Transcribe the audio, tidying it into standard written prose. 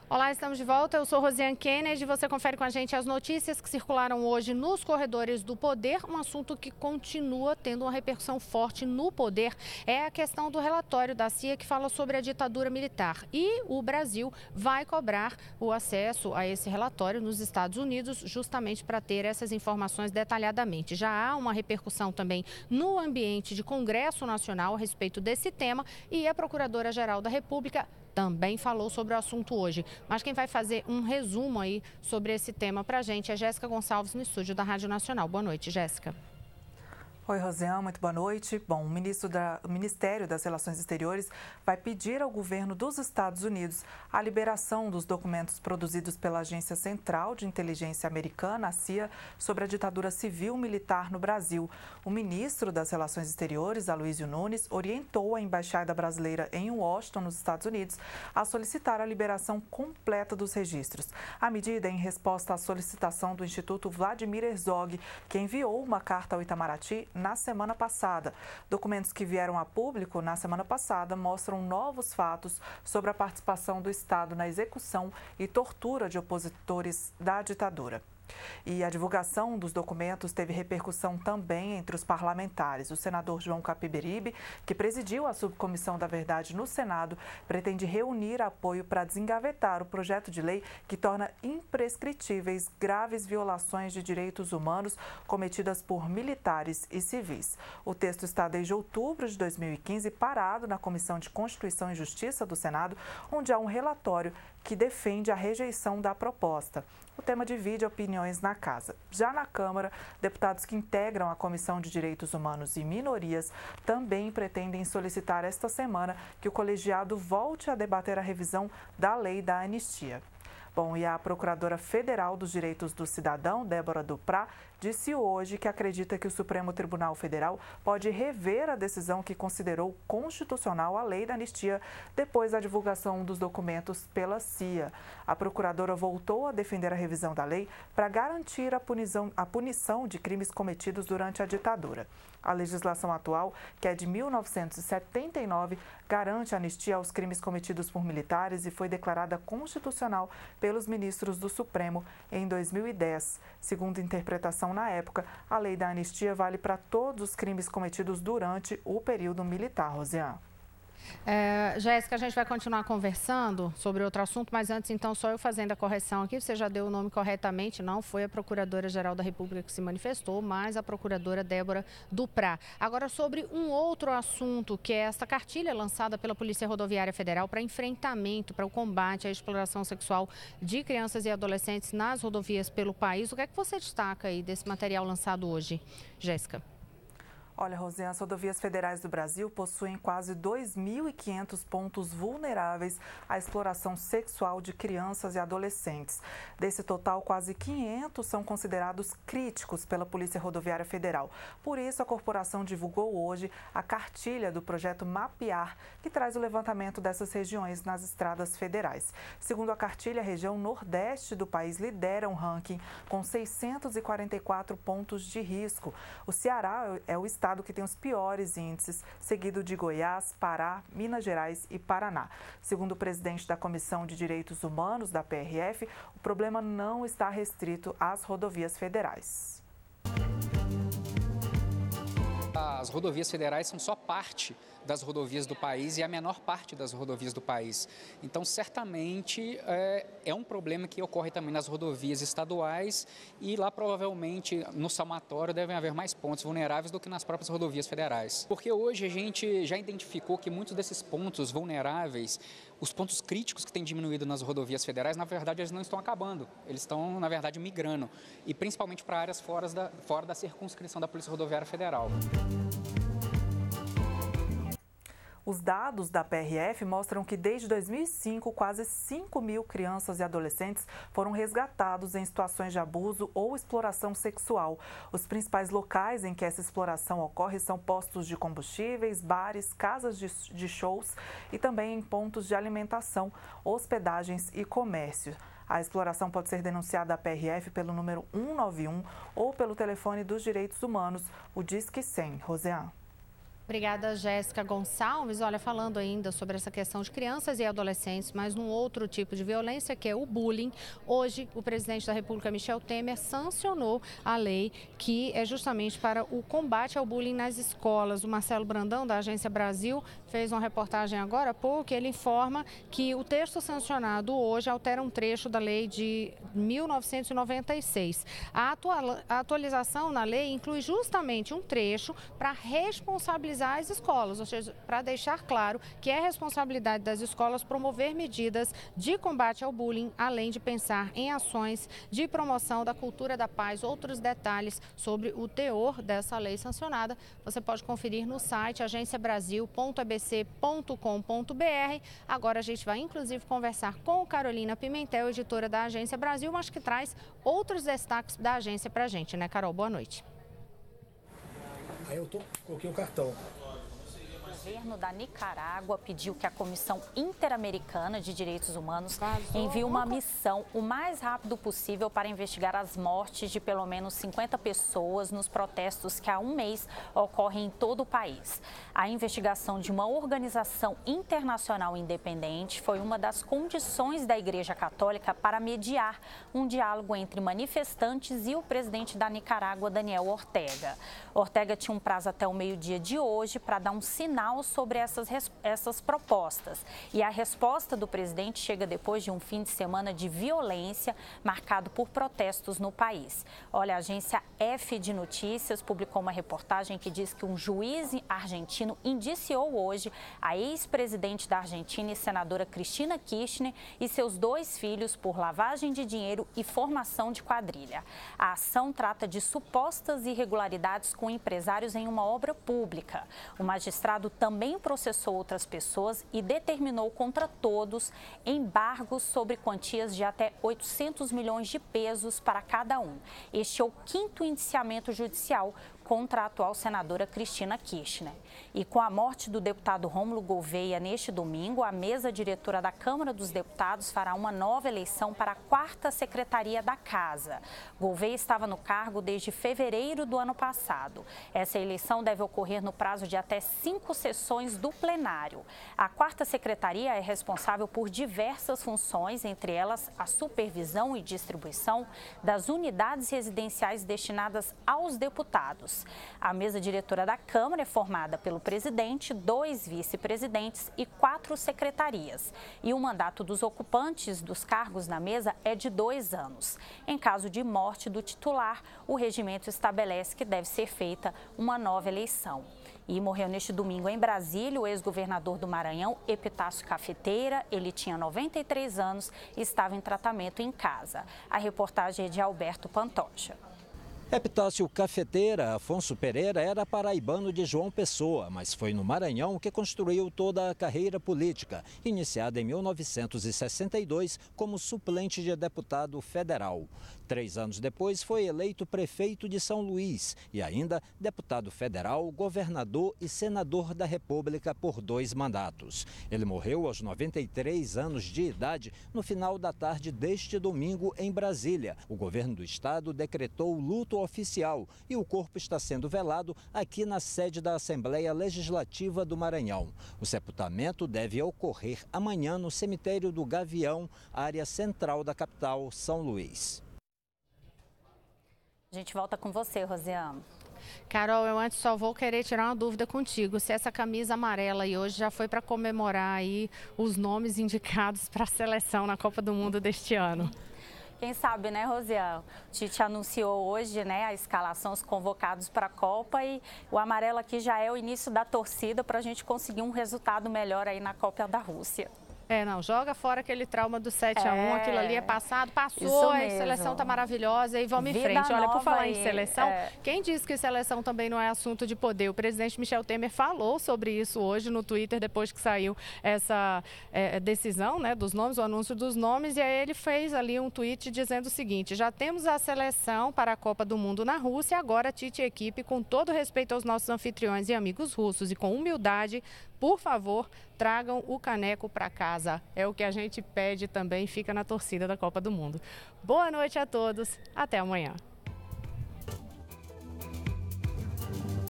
Olá, estamos de volta. Eu sou Rosiane Kennedy e você confere com a gente as notícias que circularam hoje nos corredores do poder. Um assunto que continua tendo uma repercussão forte no poder é a questão do relatório da CIA que fala sobre a ditadura militar. E o Brasil vai cobrar o acesso a esse relatório nos Estados Unidos, justamente para ter essas informações detalhadamente. Já há uma repercussão também no ambiente de Congresso Nacional a respeito desse tema e a Procuradora-Geral da República também falou sobre o assunto hoje. Mas quem vai fazer um resumo aí sobre esse tema para a gente é Jéssica Gonçalves, no estúdio da Rádio Nacional. Boa noite, Jéssica. Oi, Rosiane, muito boa noite. Bom, o Ministério das Relações Exteriores vai pedir ao governo dos Estados Unidos a liberação dos documentos produzidos pela Agência Central de Inteligência Americana, a CIA, sobre a ditadura civil-militar no Brasil. O ministro das Relações Exteriores, Aloysio Nunes, orientou a Embaixada Brasileira em Washington, nos Estados Unidos, a solicitar a liberação completa dos registros. A medida é em resposta à solicitação do Instituto Vladimir Herzog, que enviou uma carta ao Itamaraty na semana passada. Documentos que vieram a público na semana passada mostram novos fatos sobre a participação do Estado na execução e tortura de opositores da ditadura. E a divulgação dos documentos teve repercussão também entre os parlamentares. O senador João Capiberibe, que presidiu a subcomissão da verdade no Senado, pretende reunir apoio para desengavetar o projeto de lei que torna imprescritíveis graves violações de direitos humanos cometidas por militares e civis. O texto está desde outubro de 2015 parado na Comissão de Constituição e Justiça do Senado, onde há um relatório que defende a rejeição da proposta. O tema divide opiniões na casa. Já na Câmara, deputados que integram a Comissão de Direitos Humanos e Minorias também pretendem solicitar esta semana que o colegiado volte a debater a revisão da lei da anistia. Bom, e a Procuradora Federal dos Direitos do Cidadão, Débora Duprá, disse hoje que acredita que o Supremo Tribunal Federal pode rever a decisão que considerou constitucional a lei da anistia depois da divulgação dos documentos pela CIA. A procuradora voltou a defender a revisão da lei para garantir a punição de crimes cometidos durante a ditadura. A legislação atual, que é de 1979, garante a anistia aos crimes cometidos por militares e foi declarada constitucional pelos ministros do Supremo em 2010. Segundo interpretação na época, a lei da anistia vale para todos os crimes cometidos durante o período militar, Rosiane. Jéssica, a gente vai continuar conversando sobre outro assunto, mas antes, então, só eu fazendo a correção aqui. Você já deu o nome corretamente, não foi a Procuradora-Geral da República que se manifestou, mas a Procuradora Débora Duprá. Agora, sobre um outro assunto, que é essa cartilha lançada pela Polícia Rodoviária Federal para enfrentamento, para o combate à exploração sexual de crianças e adolescentes nas rodovias pelo país. O que é que você destaca aí desse material lançado hoje, Jéssica? Olha, Rosiane, as rodovias federais do Brasil possuem quase 2.500 pontos vulneráveis à exploração sexual de crianças e adolescentes. Desse total, quase 500 são considerados críticos pela Polícia Rodoviária Federal. Por isso, a corporação divulgou hoje a cartilha do projeto Mapear, que traz o levantamento dessas regiões nas estradas federais. Segundo a cartilha, a região nordeste do país lidera um ranking com 644 pontos de risco. O Ceará é o estado que tem os piores índices, seguido de Goiás, Pará, Minas Gerais e Paraná. Segundo o presidente da Comissão de Direitos Humanos da PRF, o problema não está restrito às rodovias federais. As rodovias federais são só parte das rodovias do país e a menor parte das rodovias do país. Então, certamente, é um problema que ocorre também nas rodovias estaduais e lá, provavelmente, no somatório devem haver mais pontos vulneráveis do que nas próprias rodovias federais. Porque hoje a gente já identificou que muitos desses pontos vulneráveis, os pontos críticos que têm diminuído nas rodovias federais, na verdade, eles não estão acabando, eles estão, na verdade, migrando, e principalmente para áreas fora da circunscrição da Polícia Rodoviária Federal. Os dados da PRF mostram que desde 2005, quase 5.000 crianças e adolescentes foram resgatados em situações de abuso ou exploração sexual. Os principais locais em que essa exploração ocorre são postos de combustíveis, bares, casas de shows e também em pontos de alimentação, hospedagens e comércio. A exploração pode ser denunciada à PRF pelo número 191 ou pelo telefone dos direitos humanos, o Disque 100. Rosiane. Obrigada, Jéssica Gonçalves. Olha, falando ainda sobre essa questão de crianças e adolescentes, mas num outro tipo de violência, que é o bullying. Hoje, o presidente da República, Michel Temer, sancionou a lei que é justamente para o combate ao bullying nas escolas. O Marcelo Brandão, da Agência Brasil, fez uma reportagem agora há pouco. Ele informa que o texto sancionado hoje altera um trecho da lei de 1996. A atualização na lei inclui justamente um trecho para responsabilizar as escolas, ou seja, para deixar claro que é responsabilidade das escolas promover medidas de combate ao bullying, além de pensar em ações de promoção da cultura da paz. Outros detalhes sobre o teor dessa lei sancionada você pode conferir no site agenciabrasil.abc.com.br. Agora a gente vai inclusive conversar com Carolina Pimentel, editora da Agência Brasil, mas que traz outros destaques da agência para a gente, né, Carol? Boa noite. Aí eu coloquei o cartão. O governo da Nicarágua pediu que a Comissão Interamericana de Direitos Humanos envie uma missão o mais rápido possível para investigar as mortes de pelo menos 50 pessoas nos protestos que há um mês ocorrem em todo o país. A investigação de uma organização internacional independente foi uma das condições da Igreja Católica para mediar um diálogo entre manifestantes e o presidente da Nicarágua, Daniel Ortega. Ortega tinha um prazo até o meio-dia de hoje para dar um sinal sobre essas propostas. E a resposta do presidente chega depois de um fim de semana de violência marcado por protestos no país. Olha, a agência F de Notícias publicou uma reportagem que diz que um juiz argentino indiciou hoje a ex-presidente da Argentina e senadora Cristina Kirchner e seus 2 filhos por lavagem de dinheiro e formação de quadrilha. A ação trata de supostas irregularidades com empresários em uma obra pública. O magistrado também processou outras pessoas e determinou contra todos embargos sobre quantias de até 800 milhões de pesos para cada um. Este é o 5º indiciamento judicial contra a atual senadora Cristina Kirchner. E com a morte do deputado Rômulo Gouveia neste domingo, a mesa diretora da Câmara dos Deputados fará uma nova eleição para a 4ª Secretaria da Casa. Gouveia estava no cargo desde fevereiro do ano passado. Essa eleição deve ocorrer no prazo de até 5 sessões do plenário. A 4ª Secretaria é responsável por diversas funções, entre elas a supervisão e distribuição das unidades residenciais destinadas aos deputados. A mesa diretora da Câmara é formada pelo presidente, 2 vice-presidentes e 4 secretarias. E o mandato dos ocupantes dos cargos na mesa é de 2 anos. Em caso de morte do titular, o regimento estabelece que deve ser feita uma nova eleição. E morreu neste domingo em Brasília o ex-governador do Maranhão, Epitácio Cafeteira. Ele tinha 93 anos e estava em tratamento em casa. A reportagem é de Alberto Pantoja. Epitácio Cafeteira Afonso Pereira era paraibano de João Pessoa, mas foi no Maranhão que construiu toda a carreira política, iniciada em 1962 como suplente de deputado federal. 3 anos depois foi eleito prefeito de São Luís e ainda deputado federal, governador e senador da República por 2 mandatos. Ele morreu aos 93 anos de idade no final da tarde deste domingo em Brasília. O governo do estado decretou luto oficial e o corpo está sendo velado aqui na sede da Assembleia Legislativa do Maranhão. O sepultamento deve ocorrer amanhã no cemitério do Gavião, área central da capital, São Luís. A gente volta com você, Rosiane. Carol, eu antes só vou querer tirar uma dúvida contigo. Se essa camisa amarela aí hoje já foi para comemorar aí os nomes indicados para a seleção na Copa do Mundo deste ano. Quem sabe, né, Rosiane? O Tite anunciou hoje, né, a escalação, os convocados para a Copa e o amarelo aqui já é o início da torcida para a gente conseguir um resultado melhor aí na Copa da Rússia. Não, joga fora aquele trauma do 7-1, aquilo ali é passado, passou, a seleção tá maravilhosa e vamos em frente. Olha, por falar em seleção, quem disse que seleção também não é assunto de poder? O presidente Michel Temer falou sobre isso hoje no Twitter, depois que saiu essa decisão, né, dos nomes, o anúncio dos nomes, e aí ele fez ali um tweet dizendo o seguinte: já temos a seleção para a Copa do Mundo na Rússia, agora Tite e equipe, com todo respeito aos nossos anfitriões e amigos russos e com humildade, por favor, tragam o caneco para casa. É o que a gente pede também, fica na torcida da Copa do Mundo. Boa noite a todos, até amanhã.